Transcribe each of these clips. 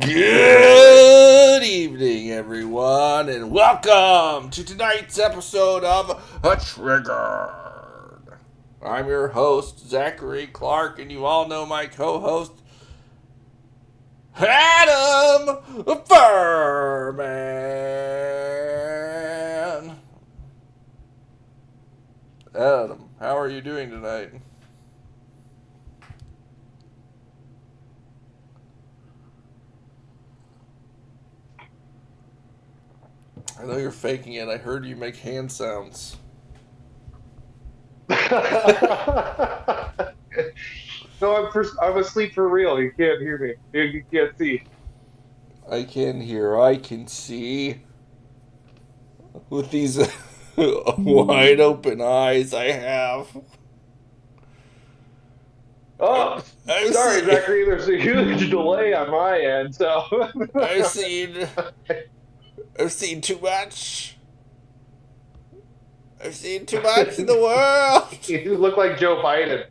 Good evening, everyone, and welcome to tonight's episode of A Triggered. I'm your host, Zachary Clark, and you all know my co-host, Adam Furman. Adam, how are you doing tonight? I know you're faking it. I heard you make hand sounds. No, I'm asleep for real. You can't hear me. You can't see. I can hear, I can see. With these wide open eyes I have. Oh, I've sorry, seen, Zachary. There's a huge delay on my end, so I've seen, I've seen too much. I've seen too much in the world. you look like Joe Biden.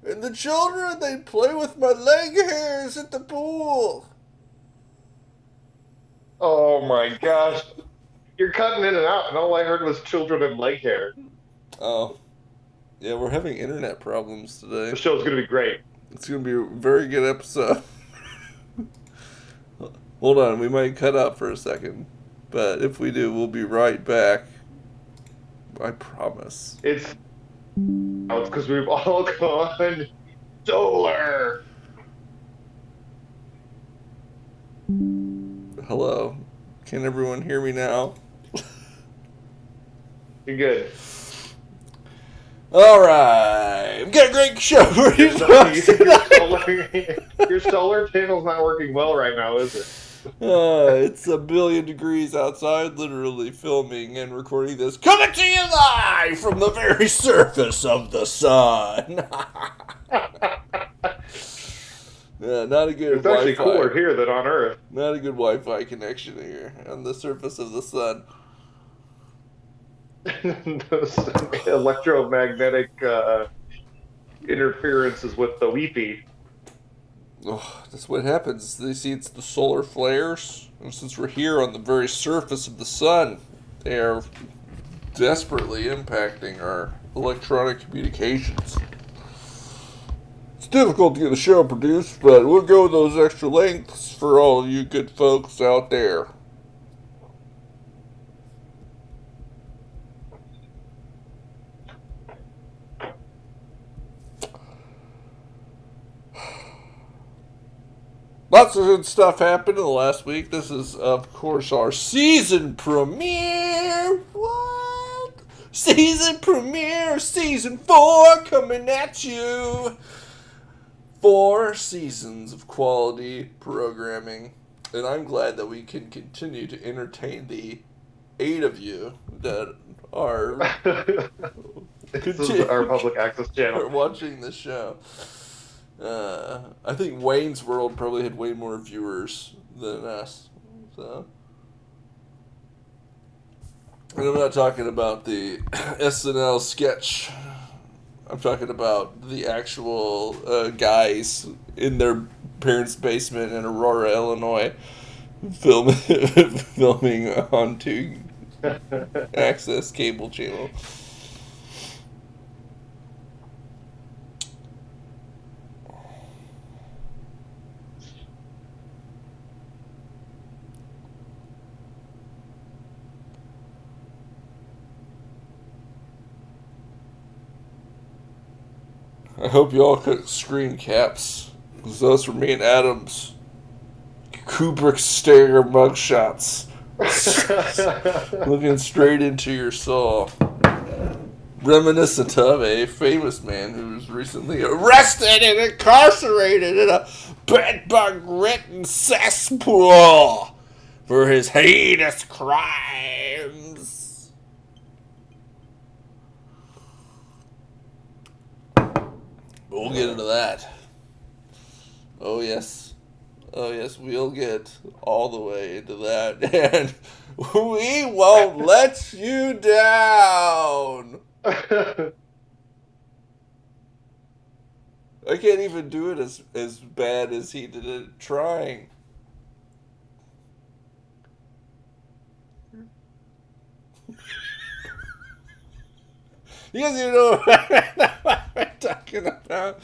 And the children, they play with my leg hairs at the pool. Oh my gosh, you're cutting in and out, and all I heard was children and leg hair. Oh, yeah, we're having internet problems The today. show's gonna be great. It's going to be a very good episode. Hold on, we might cut out for a second. But if we do, we'll be right back. I promise. It's because we've all gone solar. Hello. Can everyone hear me now? You're good. All right. We've got a great show for you folks tonight. Your solar panel's not working well right now, is it? It's a billion degrees outside, literally filming and recording this. Coming to you live from the very surface of the sun. Yeah, not a good It's actually Wi-Fi. cooler here than on Earth. Not a good Wi-Fi connection here on the surface of the sun. Those electromagnetic interferences with the Wi-Fi. Oh, that's what happens. They see it's the solar flares, and since we're here on the very surface of the sun, they are desperately impacting our electronic communications. It's difficult to get a show produced, but we'll go those extra lengths for all of you good folks out there. Lots of good stuff happened in the last week. This is, of course, our season premiere. What? Season premiere, season 4 coming at you. 4 seasons of quality programming. And I'm glad that we can continue to entertain the 8 of you that are This is our public access channel. watching this show. I think Wayne's World probably had way more viewers than us. So, and I'm not talking about the SNL sketch. I'm talking about the actual guys in their parents' basement in Aurora, Illinois, filming onto Access cable channel. I hope you all could screen caps, because those were me and Adam's Kubrick stare mugshots. Looking straight into your soul. Reminiscent of a famous man who was recently arrested and incarcerated in a bedbug-ridden cesspool for his heinous crimes. We'll get into that. Oh, yes. Oh, yes, we'll get all the way into that. And we won't let you down. I can't even do it as bad as he did it trying. You guys even know what I'm talking about.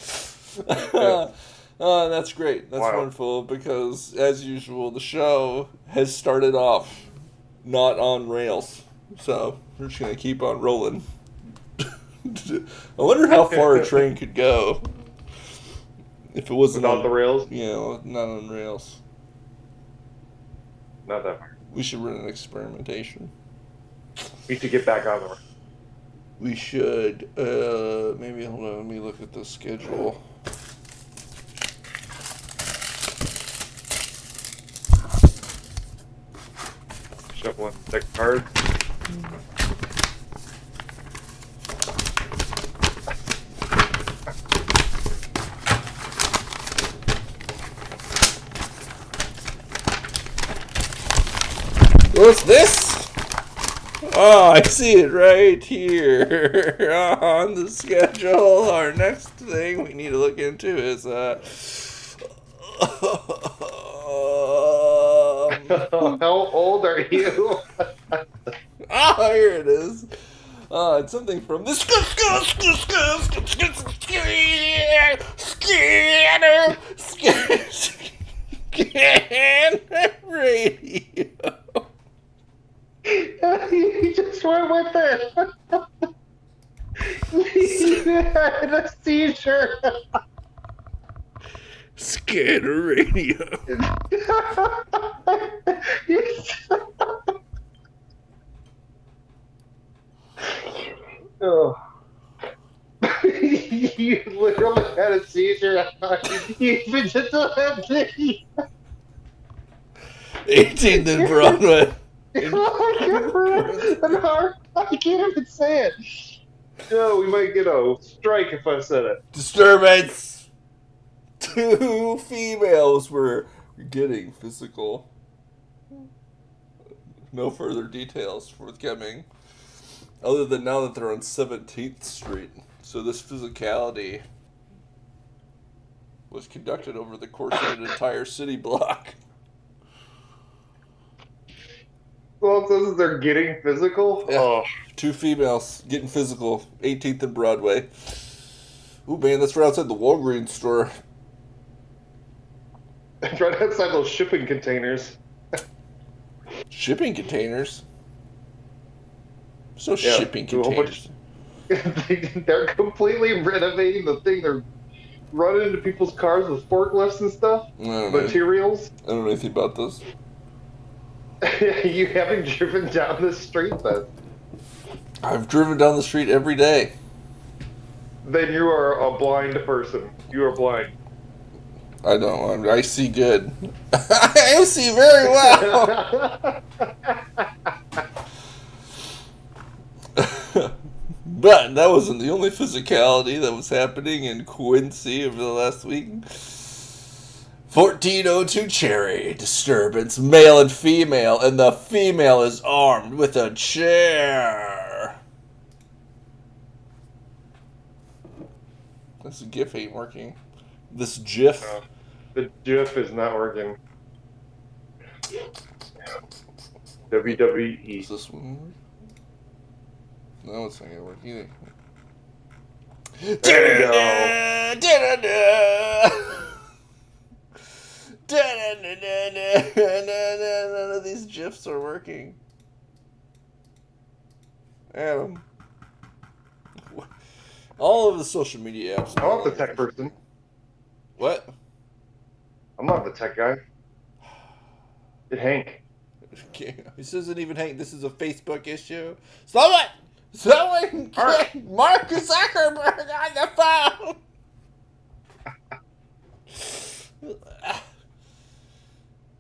That's great. That's wonderful because, as usual, the show has started off not on rails. So we're just going to keep on rolling. I wonder how far a train could go if it wasn't Without the rails? Yeah, not on rails. Not that far. We should run an experimentation. We should get back on the rails. We should. Maybe, hold on, let me look at the schedule. Shuffling deck cards. What's this? Oh, I see it right here on the schedule. Our next thing we need to look into is How old are you? here it is. It's something from the scanner radio. You just went with it. You had a seizure. Scanner radio. Oh. You literally had a seizure. You even just had 18th and Broadway. I can't even say it. No, we might get a strike if I said it. Disturbance. 2 females were getting physical. No further details forthcoming, other than now that they're on 17th Street. So this physicality was conducted over the course of an entire city block. Well, it says they're getting physical. Yeah. Oh. 2 females getting physical. 18th and Broadway. Ooh, man, that's right outside the Walgreens store. Right outside those shipping containers. Shipping containers? There's no shipping containers. They're completely renovating the thing. They're running into people's cars with forklifts and stuff. Materials. I don't know anything about this. You haven't driven down the street then? I've driven down the street every day. Then you are a blind person. You are blind. I don't. I see good. I see very well. But that wasn't the only physicality that was happening in Quincy over the last week. 1402 Cherry disturbance, male and female, and the female is armed with a chair. This GIF ain't working. This GIF. The GIF is not working. WWE. Is this one work? No, it's not gonna work either. There you go. None of these GIFs are working. Adam. All of the social media apps. I'm not the tech person. What? I'm not the tech guy. It's Hank. This isn't even Hank. This is a Facebook issue. Someone get Mark Zuckerberg on the phone.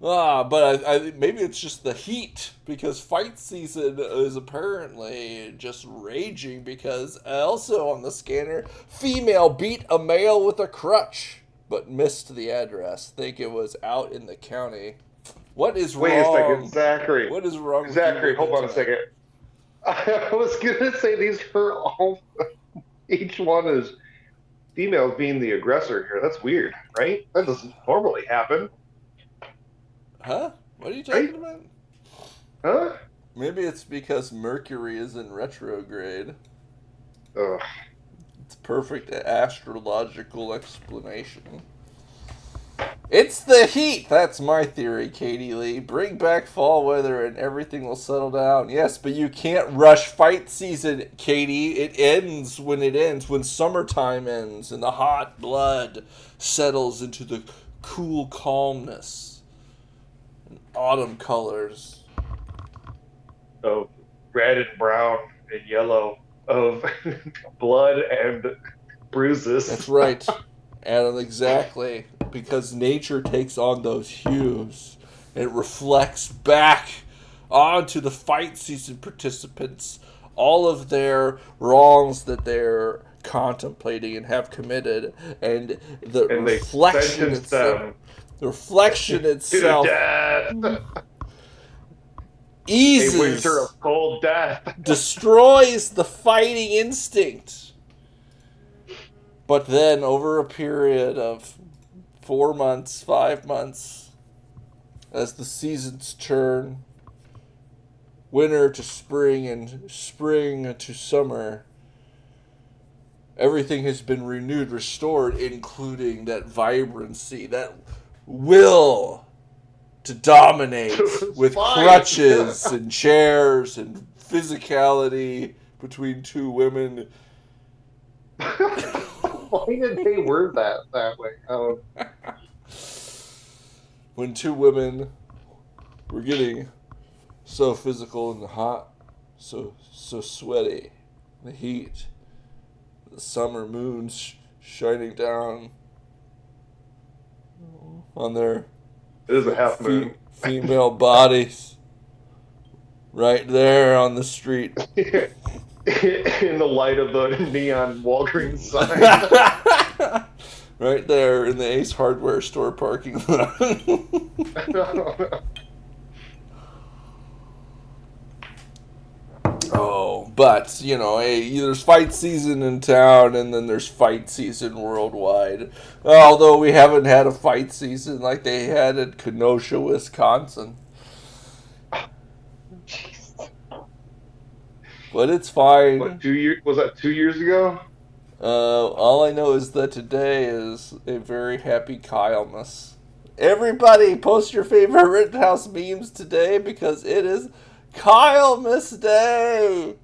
But I maybe it's just the heat, because fight season is apparently just raging, because also on the scanner, female beat a male with a crutch, but missed the address. Think it was out in the county. What is wrong? Wait a second, Zachary. What is wrong Zachary, with you? hold on a second. I was going to say these are all, each one is females being the aggressor here. That's weird, right? That doesn't normally happen, Huh? What are you right? talking about? Huh? Maybe it's because Mercury is in retrograde. Ugh. It's perfect astrological explanation. It's the heat. That's my theory, Katie Lee. Bring back fall weather and everything will settle down. Yes, but you can't rush fight season, Katie. It ends when it ends, when summertime ends and the hot blood settles into the cool calmness and autumn colors. Of red and brown and yellow, of blood and bruises. That's right, Adam, exactly. Because nature takes on those hues and it reflects back onto the fight season participants all of their wrongs that they're contemplating and have committed, and the And they reflection sentenced itself them the reflection to itself death. A winter of eases, cold death. destroys the fighting instinct. But then, over a period of 4 months, 5 months, as the seasons turn, winter to spring and spring to summer, everything has been renewed, restored, including that vibrancy, that will to dominate with Fine. crutches and chairs and physicality between two women. Why did they word that way? When two women were getting so physical and hot, so sweaty, the heat, the summer moons shining down on their It is a half moon. female bodies, right there on the street. In the light of the neon Walgreens sign. Right there in the Ace Hardware store parking lot. Oh, but, there's fight season in town and then there's fight season worldwide. Although we haven't had a fight season like they had in Kenosha, Wisconsin. But it's fine. What, 2 years? Was that 2 years ago? All I know is that today is a very happy Kylemas. Everybody, post your favorite Rittenhouse memes today because it is Kylemas Day.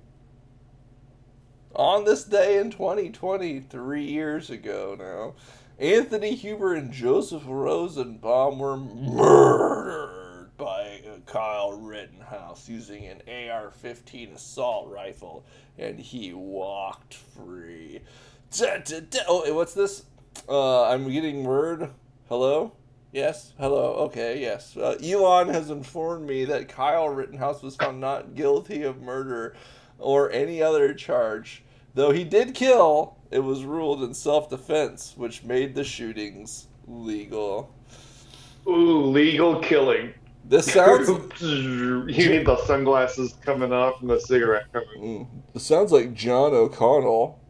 On this day in 2020, 3 years ago now, Anthony Huber and Joseph Rosenbaum were murdered by Kyle Rittenhouse using an AR-15 assault rifle, and he walked free. Oh, what's this? I'm getting word. Hello? Yes? Hello? Okay, yes. Elon has informed me that Kyle Rittenhouse was found not guilty of murder or any other charge. Though he did kill, it was ruled in self-defense, which made the shootings legal. Ooh, legal killing. This sounds... You need the sunglasses coming off and the cigarette coming. This sounds like John O'Connell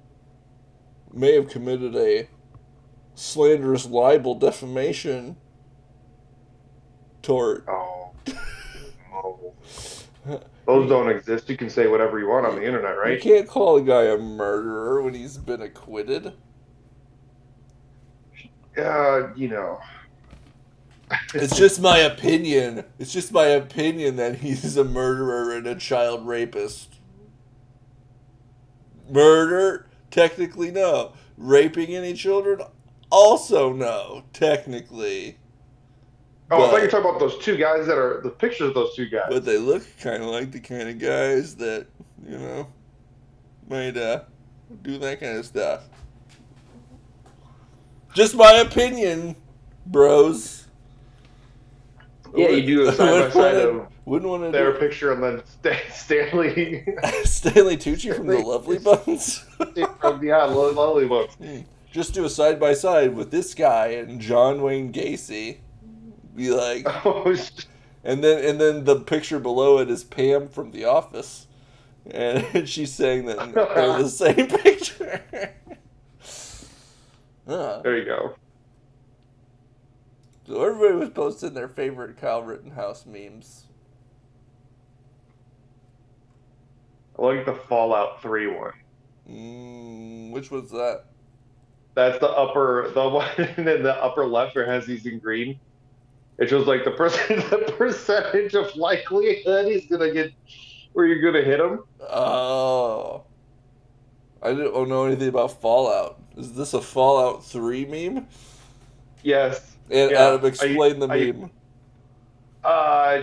may have committed a slanderous libel defamation tort. Oh. Those don't exist. You can say whatever you want on the internet, right? You can't call a guy a murderer when he's been acquitted. It's just my opinion. It's just my opinion that he's a murderer and a child rapist. Murder? Technically, no. Raping any children? Also, no. Technically. Oh, I thought you were talking about those two guys that are the pictures of those two guys. But they look kind of like the kind of guys that, might do that kind of stuff. Just my opinion, bros. Yeah, you do a side by side of wouldn't want to their picture and then Stanley Stanley Tucci from the Lovely Bones. Yeah, Lovely Bones. Just do a side by side with this guy and John Wayne Gacy. Be like, and then the picture below it is Pam from The Office, and she's saying that they're the same picture. There you go. So everybody was posting their favorite Kyle Rittenhouse memes. I like the Fallout 3 one. Which was that? That's the one in the upper left where it has these in green. It shows like the percentage of likelihood he's gonna get where you're gonna hit him. Oh. I don't know anything about Fallout. Is this a Fallout 3 meme? Yes, And yeah. Adam, explain the meme.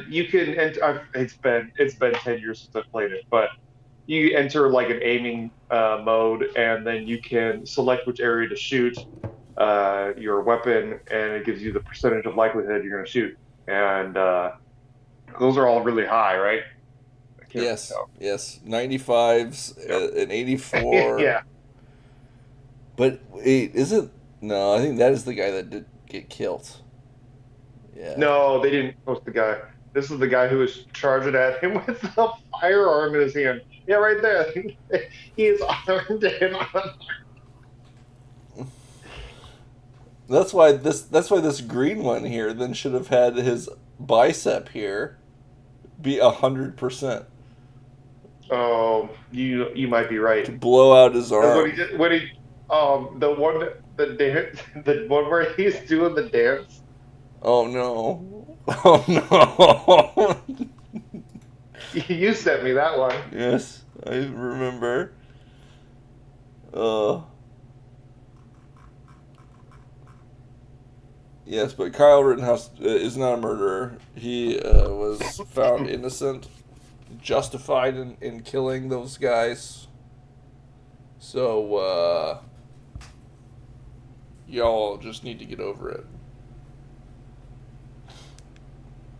You can, and it's been 10 years since I played it, but you enter like an aiming mode, and then you can select which area to shoot your weapon, and it gives you the percentage of likelihood you're gonna shoot, and those are all really high, right? I can't really Yes, tell. yes. 95s, an 84. Yeah. But wait, isn't. No, I think that is the guy that did get killed. Yeah. No, they didn't post the guy. This is the guy who was charging at him with a firearm in his hand. Yeah, right there. He is armed and unarmed. That's why this green one here then should have had his bicep here be 100% You might be right. to blow out his Because when he arm. did, the dance, the one where he's doing the dance. Oh no. Oh no. You sent me that one. Yes, I remember. Uh yes, but Kyle Rittenhouse is not a murderer. He was found innocent, justified in killing those guys. So y'all just need to get over it.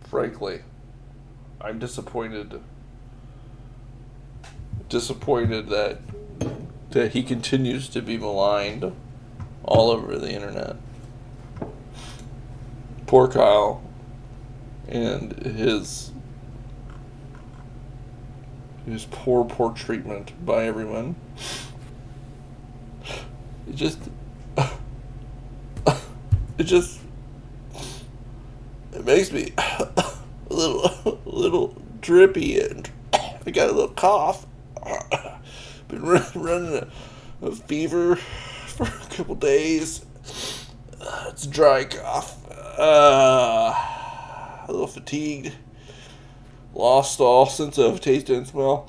Frankly, I'm disappointed. Disappointed that he continues to be maligned all over the internet. Poor Kyle and his poor treatment by everyone. It just it just it makes me a little drippy, and I got a little cough. Been running a fever for a couple days. It's a dry cough. A little fatigued. Lost all sense of taste and smell.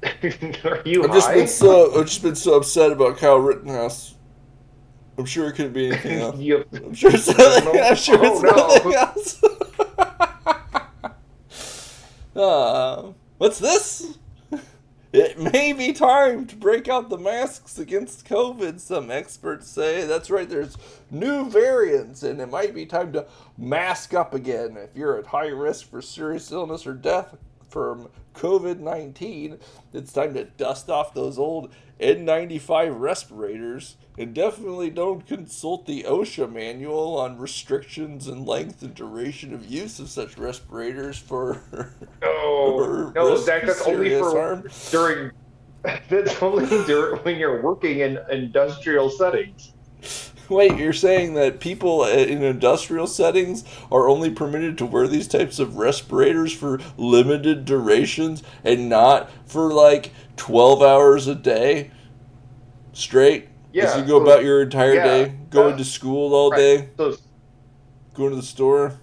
Are you I've high? just been so upset about Kyle Rittenhouse. I'm sure it couldn't be anything else. You, I'm sure it's nothing else. What's this? It may be time to break out the masks against COVID, some experts say. That's right, there's new variants, and it might be time to mask up again. If you're at high risk for serious illness or death from COVID-19, it's time to dust off those old N95 respirators, and definitely don't consult the OSHA manual on restrictions and length and duration of use of such respirators for no, risk of that's only serious for harm. during. That's only during when you're working in industrial settings. Wait, you're saying that people in industrial settings are only permitted to wear these types of respirators for limited durations and not for like 12 hours a day straight? As you Yeah, go about your entire yeah, day, going to school all right. day, So going to the store,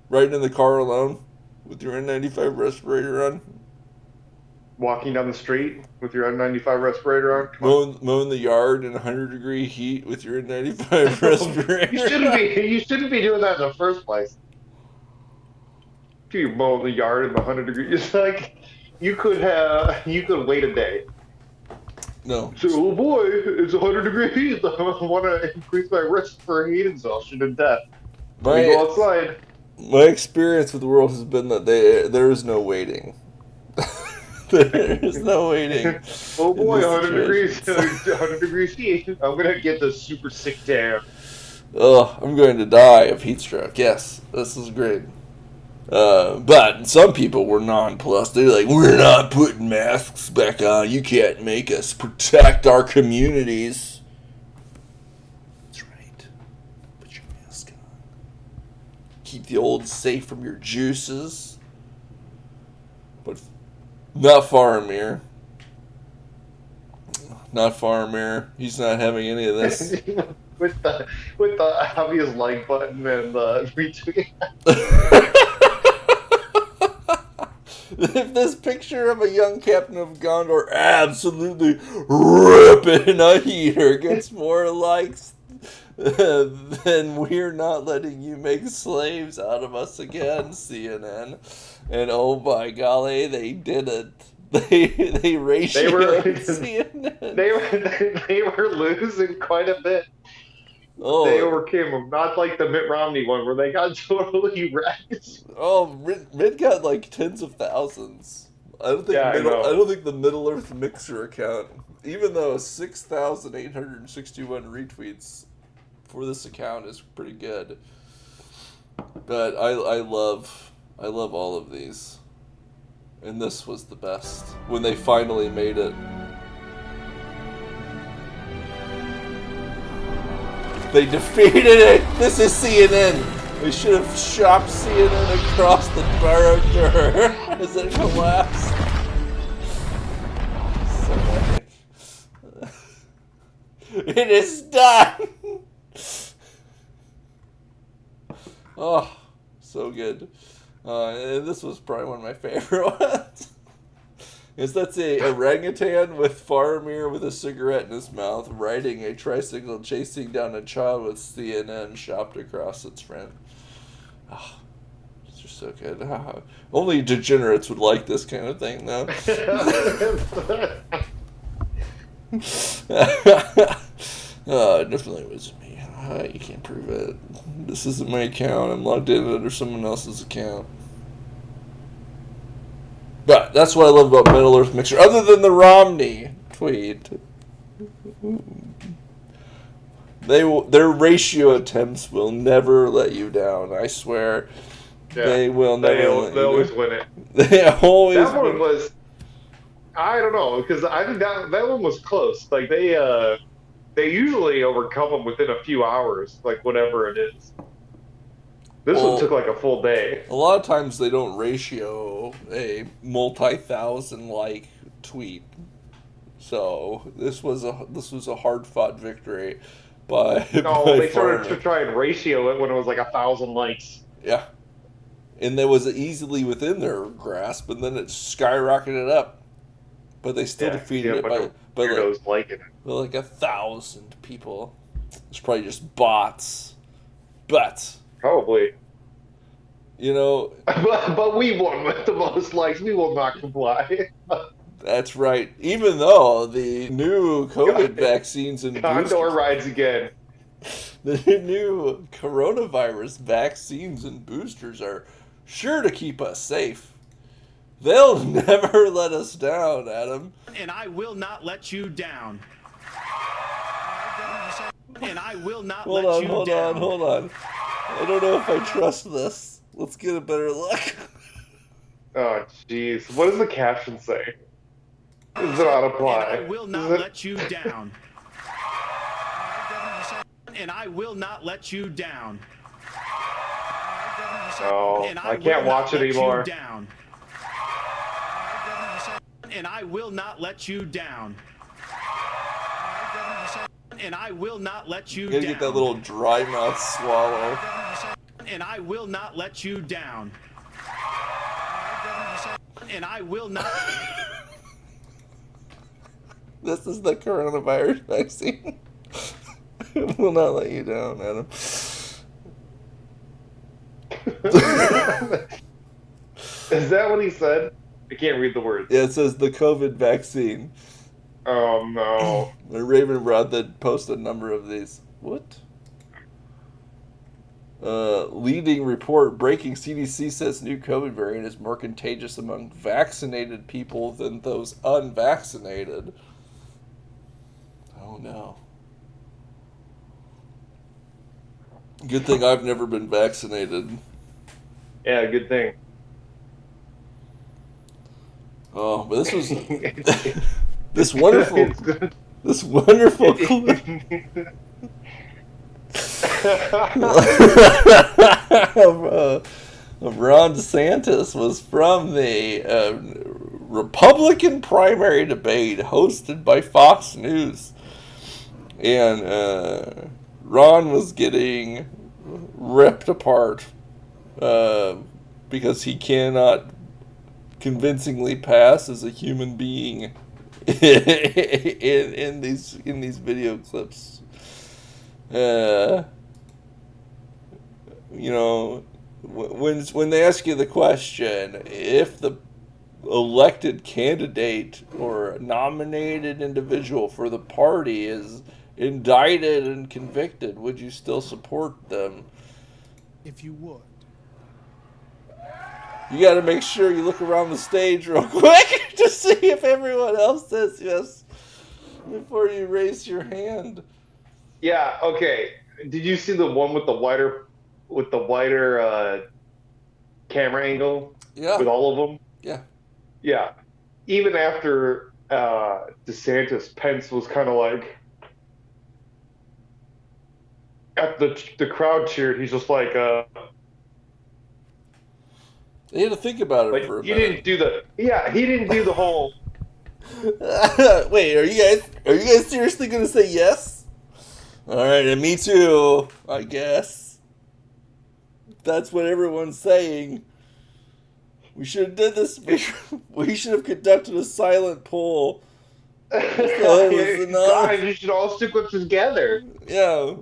riding in the car alone with your N95 respirator on, walking down the street with your N95 respirator on. Come on. mowing the yard in 100-degree heat with your N95 respirator. You shouldn't be doing that in the first place. If you mow the yard in the 100 degrees, it's like you could wait a day. No. So, oh boy, it's 100 degrees. I want to increase my risk for heat exhaustion and death. Let me go outside. My experience with the world has been that there is no waiting. There is no waiting. Oh boy, 100 degrees, situations. 100 degrees heat. I'm gonna get the super sick tan. Oh, I'm going to die of heat stroke. Yes, this is great. But some people were nonplussed. They're like, we're not putting masks back on. You can't make us protect our communities. keep the old safe from your juices. But not Faramir. Not Faramir. He's not having any of this. with the obvious like button and the retweet. If this picture of a young captain of Gondor absolutely ripping a heater gets more likes, then we're not letting you make slaves out of us again, CNN. And oh my golly, they did it. They ratioed CNN. They were losing quite a bit. Oh, they overcame them. Not like the Mitt Romney one where they got totally wrecked. Oh, Mid got like tens of thousands. I don't think I know. I don't think the Middle Earth Mixer account, even though 6,861 retweets for this account is pretty good. But I love all of these, and this was the best when they finally made it. They defeated it! This is CNN! We should have shopped CNN across the borrowed dirt as it collapsed. So epic. It is done! Oh, so good. And this was probably one of my favorite ones. That's a orangutan with Faramir with a cigarette in his mouth, riding a tricycle, chasing down a child with CNN shopped across its front. Oh, these are so good. Oh, only degenerates would like this kind of thing, though. It definitely was me. You can't prove it. This isn't my account. I'm logged in under someone else's account. But that's what I love about Middle Earth Mixer, other than the Romney tweet. Their ratio attempts will never let you down. I swear, they will never. They always win it. They always. That one was. I don't know, because I think that one was close. Like they usually overcome them within a few hours, like whatever it is. This one took like a full day. A lot of times they don't ratio a multi-thousand like tweet, so this was a hard fought victory. They started to try and ratio it when it was like 1,000 likes. Yeah, and that was easily within their grasp, and then it skyrocketed up. But they still defeated it by like 1,000 people. It's probably just bots, but. Probably. You know. but we won with the most likes. We will not comply. That's right. Even though the new COVID vaccines and Condor rides again. The new coronavirus vaccines and boosters are sure to keep us safe. They'll never let us down, Adam. And I will not let you down. And I will not let you down. Hold on. I don't know if I trust this. Let's get a better look. Oh, jeez. What does the caption say? Does it not apply? And I will not let you down. And I will not let you down. No, I can't watch it anymore. And I will not let you down. And I will not let you down. You gotta get that little dry mouth swallow. And I will not let you down. And I will not. This is the coronavirus vaccine. It will not let you down, Adam. Is that what he said? I can't read the words. Yeah, it says the COVID vaccine. Oh, no. Raven brought that post a number of these. What? Leading report, breaking CDC says new COVID variant is more contagious among vaccinated people than those unvaccinated. Oh, no. Good thing I've never been vaccinated. Yeah, good thing. Oh, but this was this wonderful of Ron DeSantis was from the Republican primary debate hosted by Fox News. And Ron was getting ripped apart because he cannot convincingly pass as a human being in these video clips. When they ask you the question, if the elected candidate or nominated individual for the party is indicted and convicted, would you still support them? If you would. You got to make sure you look around the stage real quick to see if everyone else says yes before you raise your hand. Yeah. Okay. Did you see the one with the wider camera angle? Yeah. With all of them. Yeah. Yeah. Even after DeSantis, Pence was kind of like, at the crowd cheered. He's just like, They had to think about it like for a he minute. he didn't do the whole. Wait, are you guys seriously gonna say yes? All right, and me too, I guess. That's what everyone's saying. We should have did this. We should have conducted a silent poll. Guys, you should all stick with together. Yeah,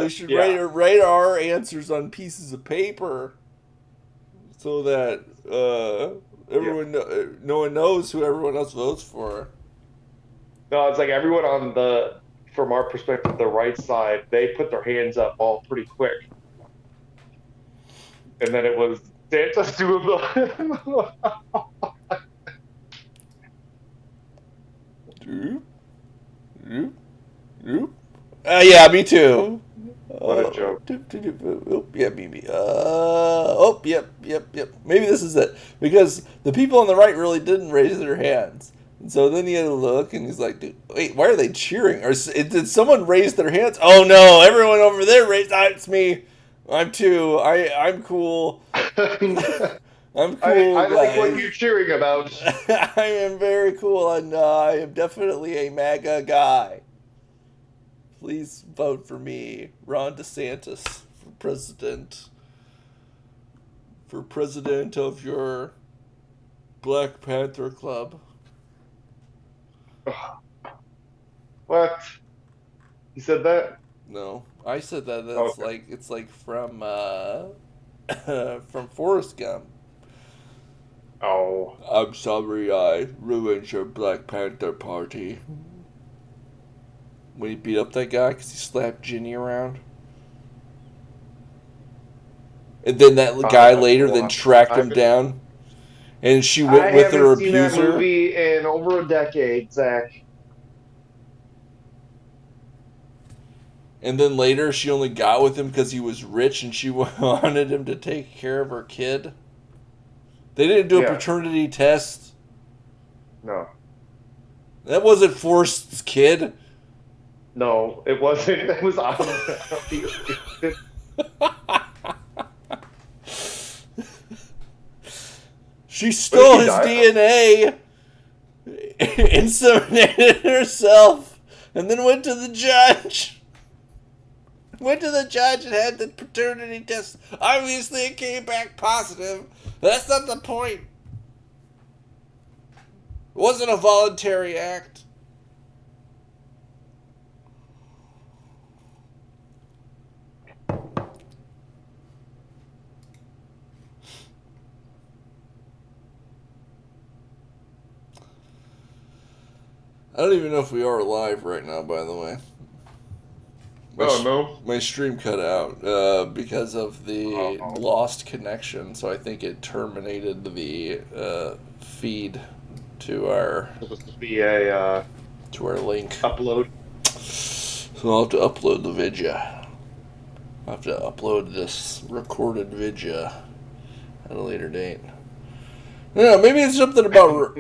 we should yeah. write our answers on pieces of paper, so that no one knows who everyone else votes for. No, it's like everyone on from our perspective, the right side, they put their hands up all pretty quick, and then it was Santa's doing the. Yeah, me too. What a joke. Yeah, maybe. Yep. Maybe this is it. Because the people on the right really didn't raise their hands. And so then he had a look, and he's like, dude, wait, why are they cheering? Or did someone raise their hands? Oh, no, everyone over there raised. It's me. I'm too. I'm cool. I'm cool, I like what guys. you're cheering about. I am very cool, and I am definitely a MAGA guy. Please vote for me, Ron DeSantis, for president. For president of your Black Panther Club. What? You said that? No, I said that. That's Okay. it's like from from Forrest Gump. Oh. I'm sorry I ruined your Black Panther party. When he beat up that guy because he slapped Ginny around. And then that guy later then tracked him down. And she went with her abuser. I haven't seen that movie in over a decade, Zach. And then later she only got with him because he was rich and she wanted him to take care of her kid. They didn't do a paternity test. No. That wasn't Forrest's kid. No, it wasn't. It was on. She stole his DNA, inseminated herself, and then went to the judge. Went to the judge and had the paternity test. Obviously, it came back positive. That's not the point. It wasn't a voluntary act. I don't even know if we are live right now, by the way. My stream cut out because of the lost connection, so I think it terminated the feed to our supposed to be a to our link upload. So I'll have to upload the video. I'll have to upload this recorded video at a later date. Yeah, maybe it's something about.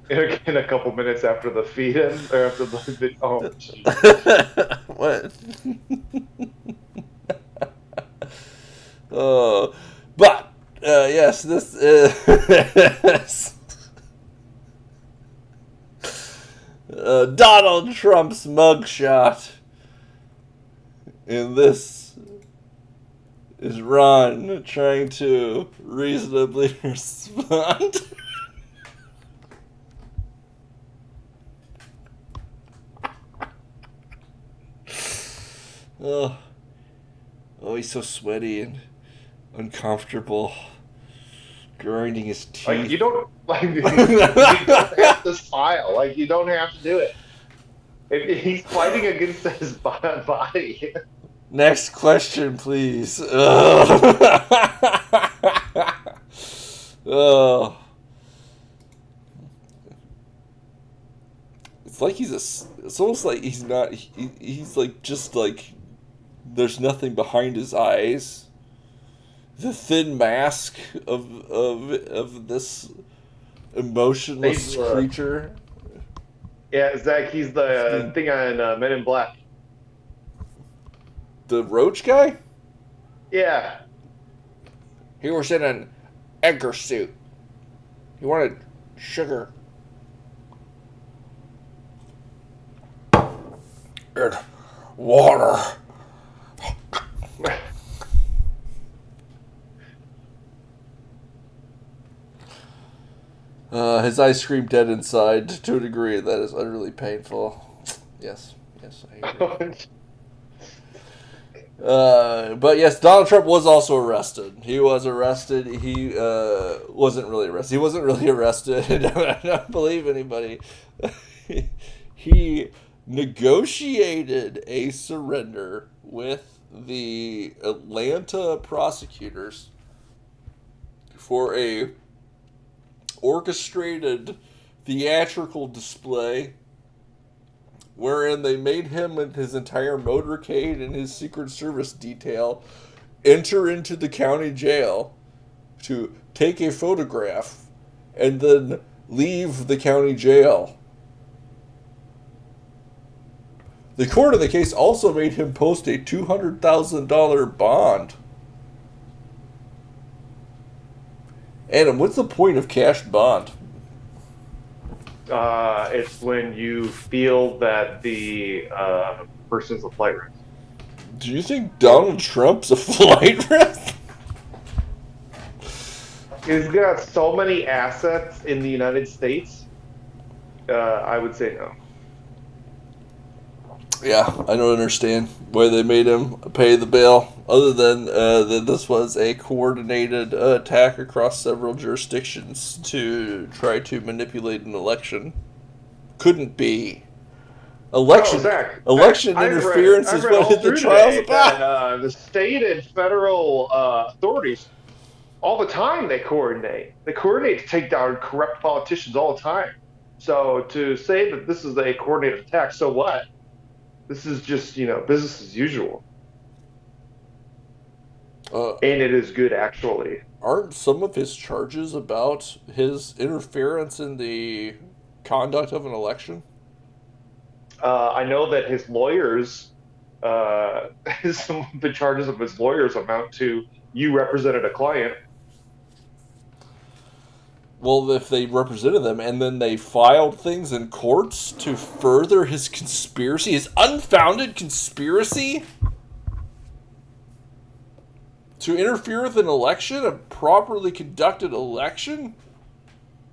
In a couple minutes after the feed ends, or after the video. Oh, what? But yes, this is Donald Trump's mugshot, and this is Ron trying to reasonably respond. Oh, he's so sweaty and uncomfortable, grinding his teeth. Like you don't you don't have to smile. Like you don't have to do it. He's fighting against his body. Next question, please. Ugh. Oh. It's like it's almost like he's not. He's like just like there's nothing behind his eyes. The thin mask of this emotionless creature. Yeah, Zach, he's the thing on Men in Black. The roach guy? Yeah. He was in an Edgar suit. He wanted sugar. And water. His ice cream dead inside to a degree that is utterly painful. Yes, I agree. But yes, Donald Trump was also arrested. He was arrested. He wasn't really arrested. He wasn't really arrested. I don't believe anybody. He negotiated a surrender with the Atlanta prosecutors for a orchestrated theatrical display wherein they made him and his entire motorcade and his Secret Service detail enter into the county jail to take a photograph and then leave the county jail. The court in the case also made him post a $200,000 bond. Adam, what's the point of cash bond? It's when you feel that the person's a flight risk. Do you think Donald Trump's a flight risk? He's got so many assets in the United States. I would say no. Yeah, I don't understand why they made him pay the bail, other than that this was a coordinated attack across several jurisdictions to try to manipulate an election. Couldn't be. Election interference is what the trial's about. The state and federal authorities, all the time, they coordinate. They coordinate to take down corrupt politicians all the time. So to say that this is a coordinated attack, so what? This is just, business as usual. And it is good, actually. Aren't some of his charges about his interference in the conduct of an election? I know that his lawyers, some of the charges of his lawyers amount to you represented a client. Well, if they represented them and then they filed things in courts to further his conspiracy, his unfounded conspiracy to interfere with an election, a properly conducted election?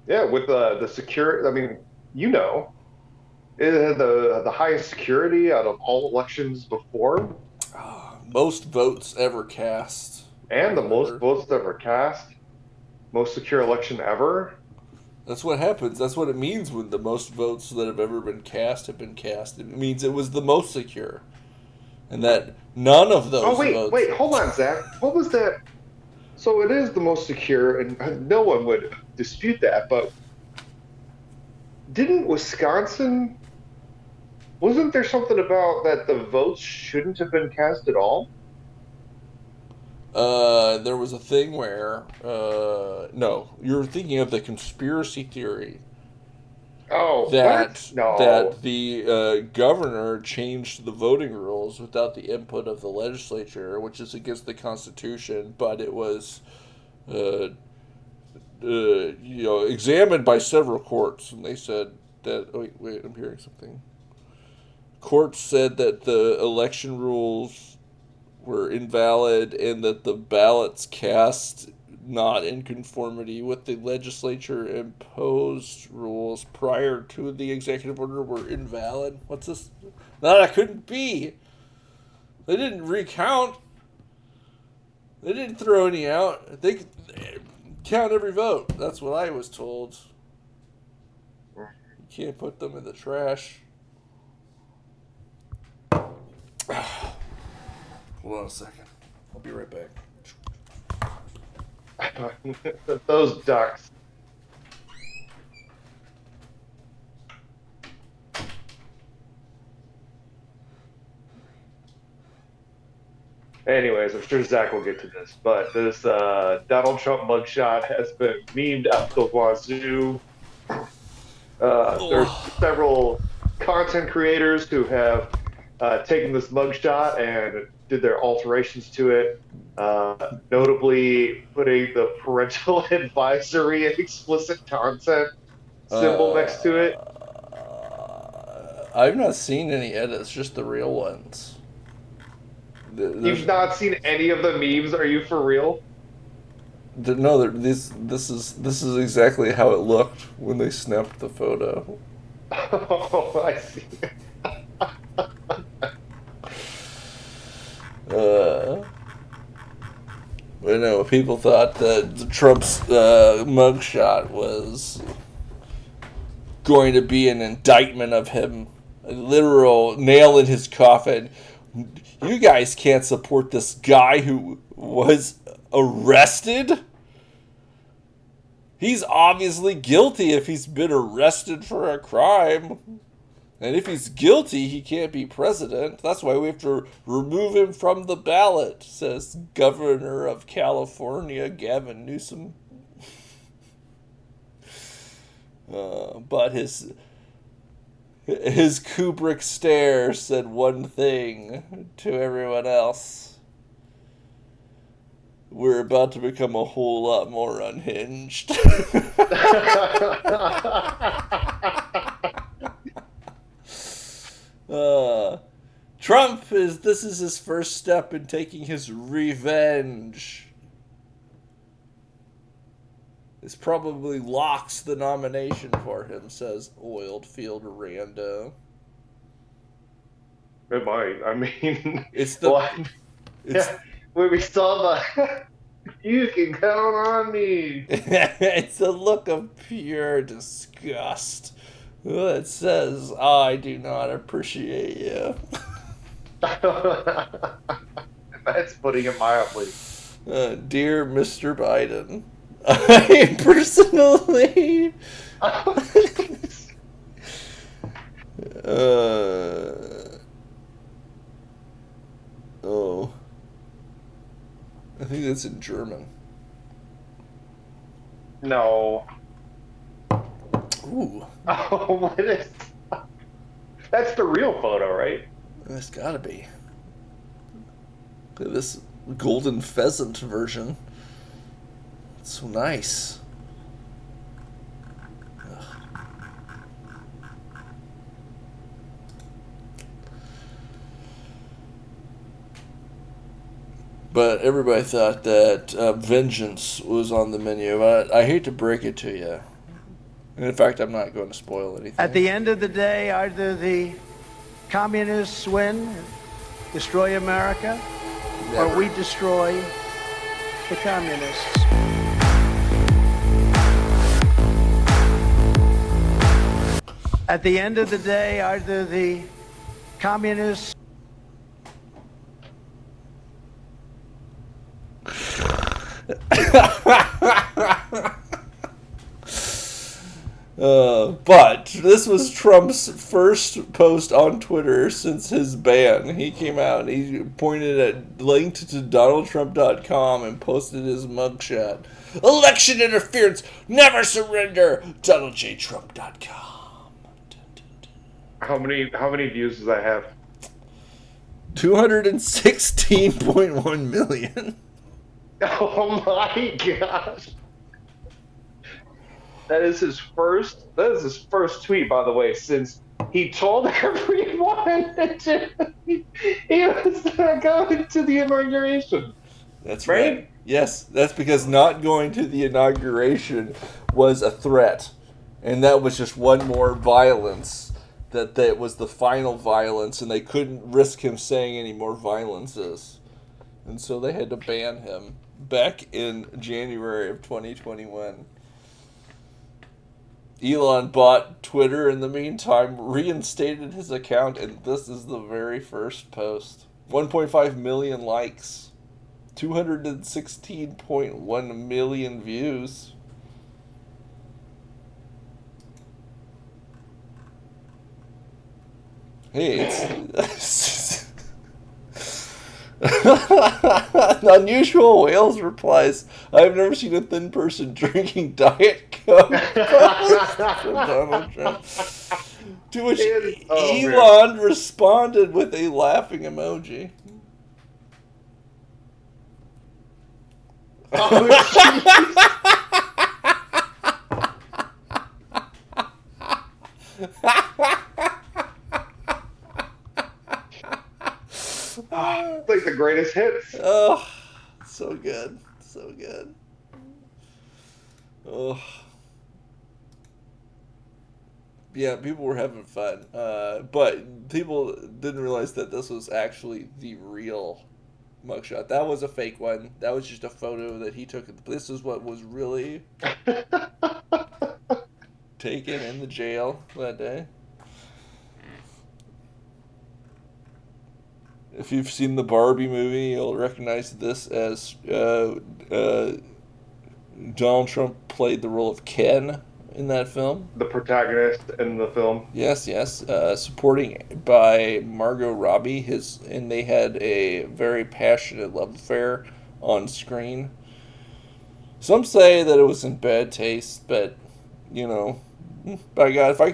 Yeah, with the security, I mean, it had the highest security out of all elections before. Most votes ever cast. And the most votes ever cast. Most secure election ever. That's what happens. That's what it means when the most votes that have ever been cast have been cast. It means it was the most secure. And that none of those votes... Wait, hold on, Zach. What was that? So it is the most secure, and no one would dispute that, but didn't Wisconsin... Wasn't there something about that the votes shouldn't have been cast at all? There was a thing where, no, you're thinking of the conspiracy theory. Oh, that what? No. that the governor changed the voting rules without the input of the legislature, which is against the Constitution. But it was, examined by several courts, and they said that. Oh, wait, I'm hearing something. Courts said that the election rules were invalid and that the ballots cast not in conformity with the legislature imposed rules prior to the executive order were invalid. What's this? No, that couldn't be. They didn't recount. They didn't throw any out. They count every vote. That's what I was told. You can't put them in the trash. Hold on a second. I'll be right back. Those ducks. Anyways, I'm sure Zach will get to this, but this Donald Trump mugshot has been memed out the wazoo. There's several content creators who have taken this mugshot and did their alterations to it, notably putting the parental advisory and explicit content symbol next to it. I've not seen any edits, just the real ones. You've not seen any of the memes? Are you for real? No, this is exactly how it looked when they snapped the photo. Oh, I see. I know people thought that Trump's mugshot was going to be an indictment of him, a literal nail in his coffin. You guys can't support this guy who was arrested. He's obviously guilty if he's been arrested for a crime. And if he's guilty, he can't be president. That's why we have to remove him from the ballot, says Governor of California, Gavin Newsom. But his Kubrick stare said one thing to everyone else. We're about to become a whole lot more unhinged. This is his first step in taking his revenge. This probably locks the nomination for him, says Oilfield Rando. It might. I mean, It's the... what? It's, We saw the. You can count on me. it's a look of pure disgust. It says, I do not appreciate you. That's putting it mildly. Dear Mr. Biden, I personally... oh. I think that's in German. No. Ooh. Oh, what is? That's the real photo, right? That's gotta be. Look at this golden pheasant version. It's so nice. Ugh. But everybody thought that vengeance was on the menu. But I hate to break it to you. And in fact, I'm not going to spoil anything. At the end of the day, either the communists win, destroy America, or we destroy the communists. At the end of the day, either the communists... But this was Trump's first post on Twitter since his ban. He came out and he linked to DonaldTrump.com and posted his mugshot. Election interference, never surrender, DonaldJTrump.com. How many views does that have? 216.1 million. Oh my gosh. That is his first tweet, by the way, since he told everyone that he was going to the inauguration. That's right. Right? Yes, that's because not going to the inauguration was a threat. And that was just one more violence. That was the final violence, and they couldn't risk him saying any more violences. And so they had to ban him back in January of 2021. Elon bought Twitter in the meantime, reinstated his account, and this is the very first post. 1.5 million likes. 216.1 million views. Hey, it's... Unusual Whales replies, I've never seen a thin person drinking Diet Coke. From Donald Trump. To which Elon responded with a laughing emoji. It's like the greatest hits. Oh, so good. So good. Oh. Yeah, people were having fun. But people didn't realize that this was actually the real mugshot. That was a fake one. That was just a photo that he took. This is what was really taken in the jail that day. If you've seen the Barbie movie, you'll recognize this as Donald Trump played the role of Ken in that film. The protagonist in the film. Yes, supporting by Margot Robbie. And they had a very passionate love affair on screen. Some say that it was in bad taste, but you know, by God, if I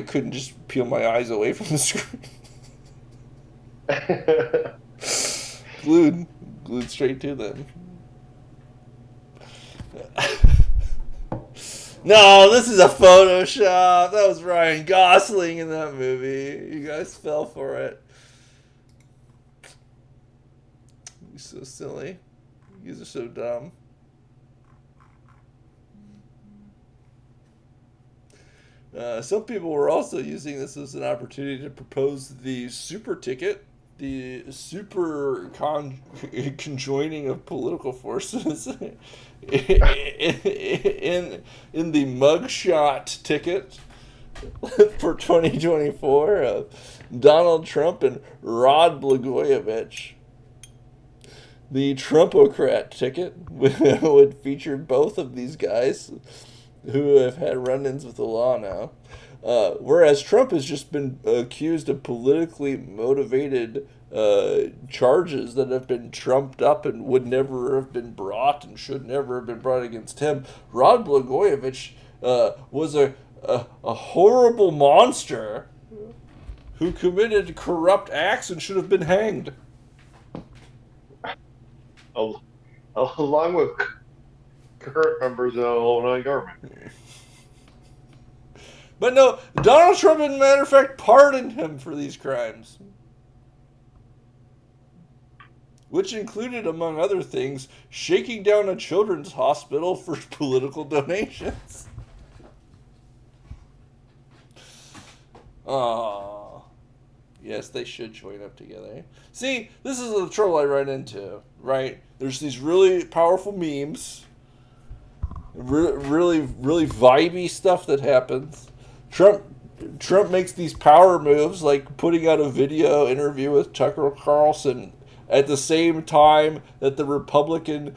couldn't just peel my eyes away from the screen. glued straight to them. No, this is a Photoshop. That was Ryan Gosling in that movie. You guys fell for it. You're so silly. You guys are so dumb. Some people were also using this as an opportunity to propose the super ticket, the super conjoining of political forces in the mugshot ticket for 2024 of Donald Trump and Rod Blagojevich. The Trumpocrat ticket would feature both of these guys who have had run-ins with the law now. Whereas Trump has just been accused of politically motivated charges that have been trumped up and would never have been brought and should never have been brought against him. Rod Blagojevich was a horrible monster who committed corrupt acts and should have been hanged. Along with current members of the Illinois government. But no, Donald Trump, as a matter of fact, pardoned him for these crimes. Which included, among other things, shaking down a children's hospital for political donations. Aww. Yes, they should join up together. See, this is the trouble I run into, right? There's these really powerful memes, really vibey stuff that happens. Trump makes these power moves, like putting out a video interview with Tucker Carlson at the same time that the Republican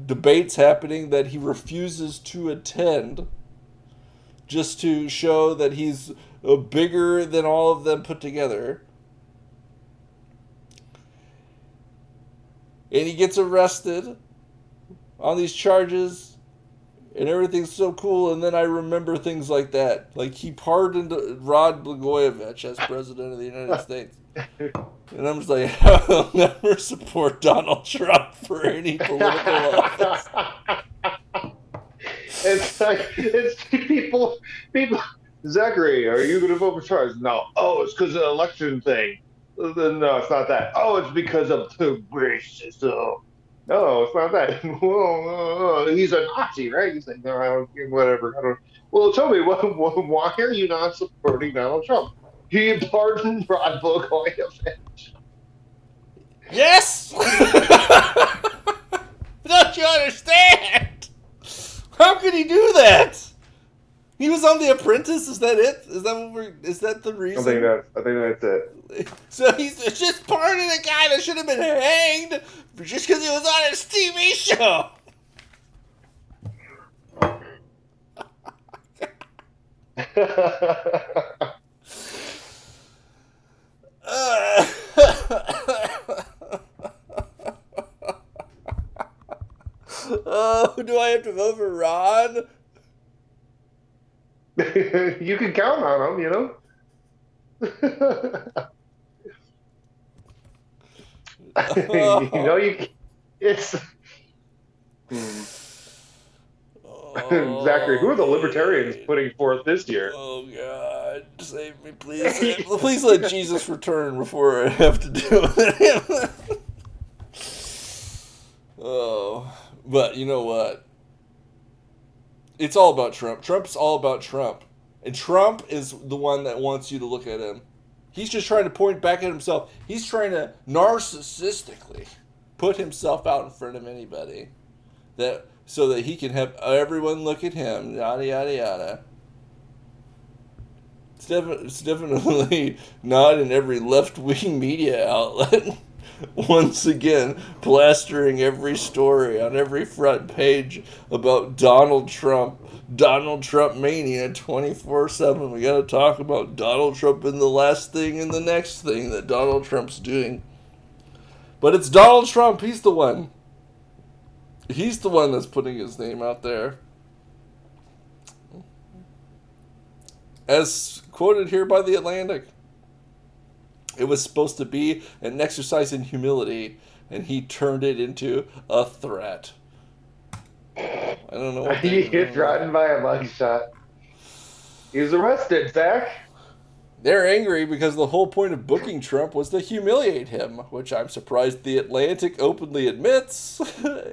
debate's happening that he refuses to attend, just to show that he's bigger than all of them put together. And he gets arrested on these charges, and everything's so cool, and then I remember things like that. Like, he pardoned Rod Blagojevich as president of the United States. And I'm just like, I'll never support Donald Trump for any political office. It's people. Zachary, are you going to vote for Charles? No. Oh, it's because of the election thing. No, it's not that. Oh, it's because of the racism. No, it's not that. He's a Nazi, right? He's like, no, I don't, whatever. I don't. Well, tell me, why are you not supporting Donald Trump? He pardoned Rod Blagojevich. Yes! Don't you understand? How could he do that? He was on The Apprentice. Is that it? Is that the reason? I think that's it. So he's just pardoning a guy that should have been hanged just because he was on his TV show. Oh, do I have to vote for Ron? You can count on him, you know. You know, it's Zachary. Who are the libertarians putting forth this year? Oh God, save me, please! Please let Jesus return before I have to do it. Oh, but you know what? It's all about Trump. Trump's all about Trump. And Trump is the one that wants you to look at him. He's just trying to point back at himself. He's trying to narcissistically put himself out in front of anybody, so that he can have everyone look at him, yada, yada, yada. It's definitely not in every left-wing media outlet. Once again, plastering every story on every front page about Donald Trump mania 24/7. We gotta talk about Donald Trump and the last thing and the next thing that Donald Trump's doing. But it's Donald Trump. He's the one. He's the one that's putting his name out there. As quoted here by The Atlantic. It was supposed to be an exercise in humility, and he turned it into a threat. I don't know what He gets rotten by a mugshot. He was arrested, Zach. They're angry because the whole point of booking Trump was to humiliate him, which I'm surprised The Atlantic openly admits,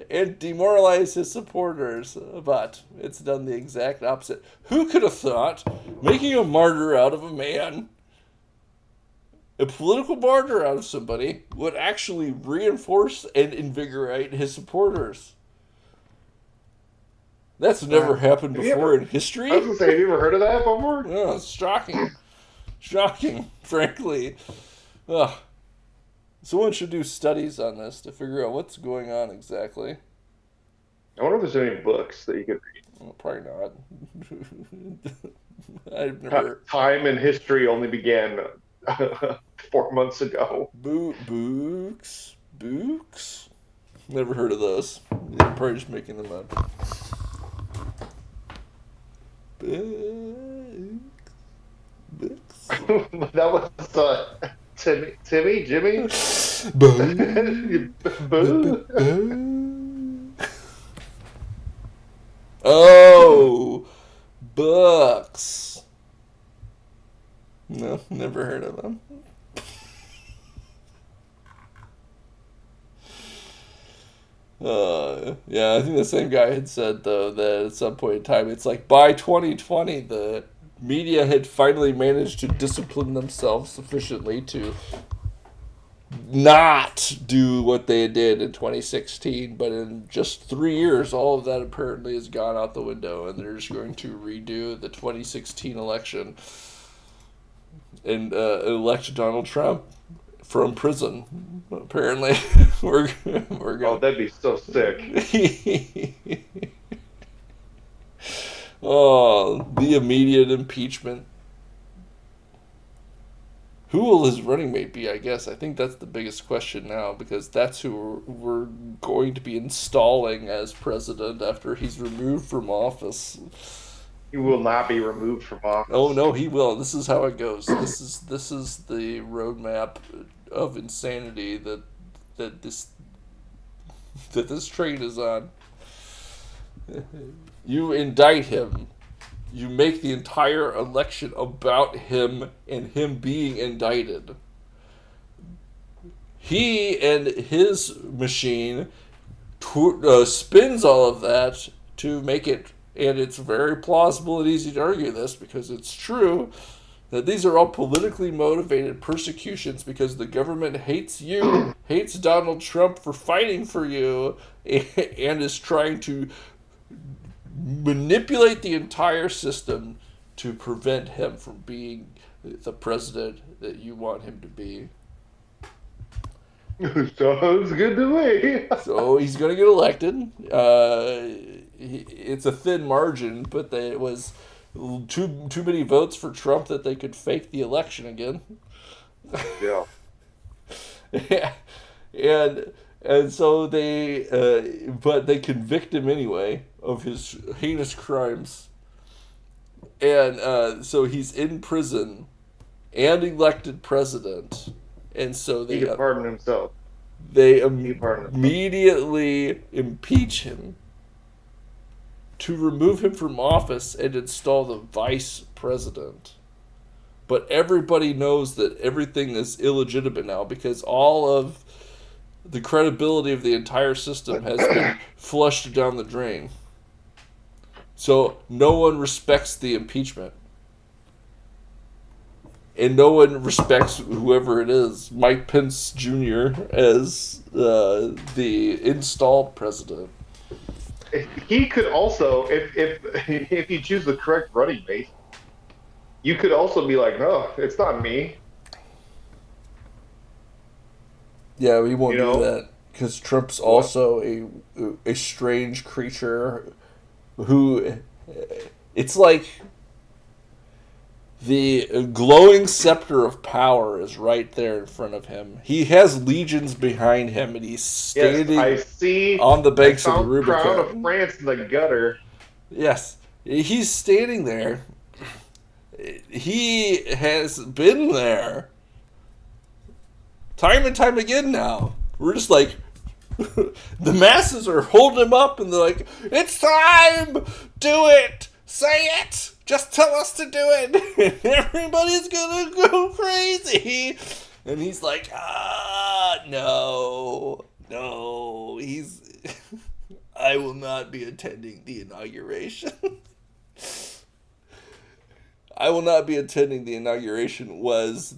and demoralize his supporters. But it's done the exact opposite. Who could have thought making a martyr out of a man, a political martyr out of somebody, would actually reinforce and invigorate his supporters? That's never happened before in history. I was going to say, have you ever heard of that before? No, it's shocking. Shocking, frankly. Ugh. Someone should do studies on this to figure out what's going on exactly. I wonder if there's any books that you could read. Well, probably not. I've never... Time and history only began 4 months ago. Books? Never heard of those. They're probably just making them up. Books. That was Jimmy? Oh, books. No, never heard of them. Yeah, I think the same guy had said, though, that at some point in time, it's like by 2020, the media had finally managed to discipline themselves sufficiently to not do what they did in 2016, but in just 3 years, all of that apparently has gone out the window, and they're just going to redo the 2016 election and elect Donald Trump from prison. Apparently, we're going. Oh, that'd be so sick. Oh, the immediate impeachment. Who will his running mate be, I guess? I think that's the biggest question now, because that's who we're going to be installing as president after he's removed from office. He will not be removed from office. Oh no, he will. This is how it goes. This is the roadmap of insanity that this train is on. You indict him. You make the entire election about him and him being indicted. He and his machine spins all of that to make it, and it's very plausible and easy to argue this because it's true, that these are all politically motivated persecutions because the government hates you, hates Donald Trump for fighting for you, and is trying to manipulate the entire system to prevent him from being the president that you want him to be. Sounds good to me. So he's going to get elected. It's a thin margin, but it was too many votes for Trump that they could fake the election again. Yeah. And so but they convict him anyway of his heinous crimes. And so he's in prison and elected president. And so He can pardon himself. they pardon himself. immediately impeach him to remove him from office and install the vice president. But everybody knows that everything is illegitimate now because all of the credibility of the entire system has been flushed down the drain. So no one respects the impeachment. And no one respects whoever it is, Mike Pence Jr., as the installed president. He could also, if you choose the correct running mate, you could also be like, no, it's not me. Yeah, we won't You know? do that because Trump's also a strange creature who, it's like the glowing scepter of power is right there in front of him. He has legions behind him, and he's standing Yes, I see on the banks of the found Crown of Rubicon. France in the gutter. Yes, he's standing there. He has been there time and time again now. We're just like, the masses are holding him up and they're like, it's time! Do it! Say it! Just tell us to do it! And everybody's gonna go crazy! And he's like, no, I will not be attending the inauguration. I will not be attending the inauguration was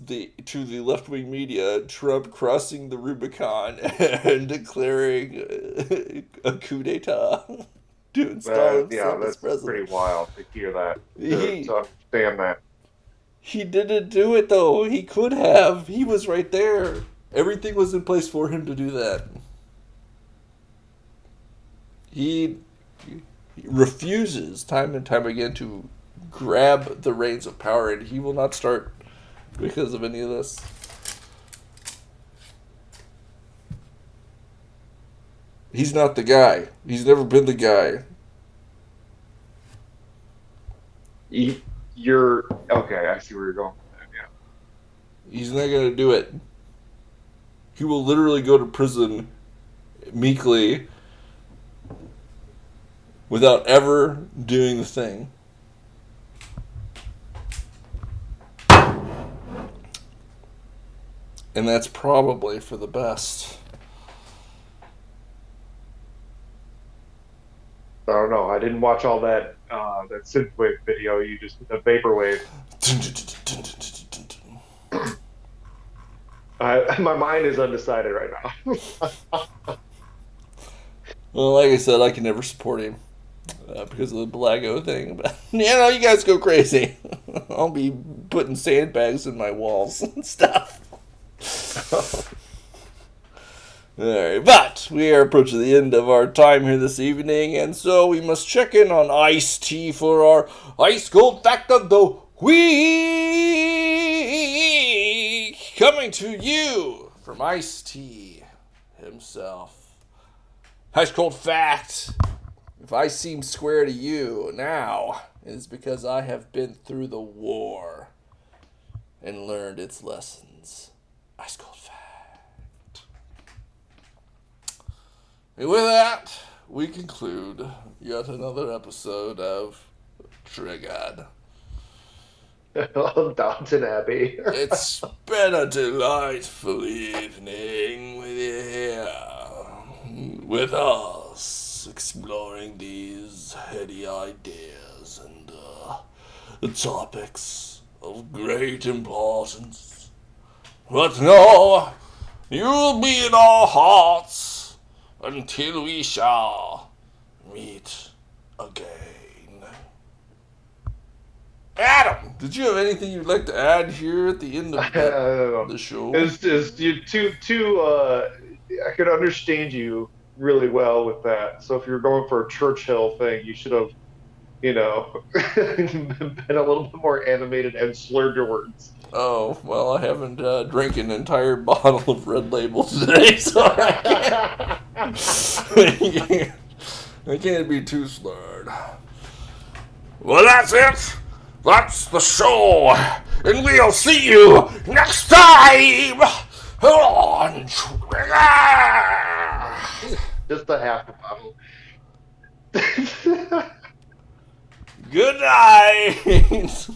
to the left-wing media, Trump crossing the Rubicon and declaring a coup d'etat to install himself as That's president. pretty wild to hear that, He- to understand that. He didn't do it, though. He could have. He was right there. Everything was in place for him to do that. He refuses time and time again to grab the reins of power, and he will not start because of any of this. He's not the guy. He's never been the guy. You're okay. I see where you're going with that. Yeah. He's not going to do it. He will literally go to prison meekly without ever doing the thing. And that's probably for the best. I don't know. I didn't watch all that that synthwave video. You just the vaporwave. My mind is undecided right now. Well, like I said, I can never support him because of the Blago thing. But you guys go crazy. I'll be putting sandbags in my walls and stuff. Alright, but we are approaching the end of our time here this evening, and so we must check in on Ice-T for our Ice Cold Fact of the Week. Coming to you from Ice-T himself. Ice cold fact. If I seem square to you now, it is because I have been through the war and learned its lessons. Ice cold fact. And with that, we conclude yet another episode of Triggered. Downton Abbey. It's been a delightful evening with you here, with us, exploring these heady ideas and the topics of great importance. But no, you'll be in our hearts until we shall meet again. Adam, did you have anything you'd like to add here at the end of the show? Is you I could understand you really well with that. So if you're going for a Churchill thing, you should have, been a little bit more animated and slurred your words. Oh, well, I haven't drank an entire bottle of Red Label today, so I can't be too slurred. Well, that's it. That's the show, and we'll see you next time on Trigger. Just a half a bottle. Good night.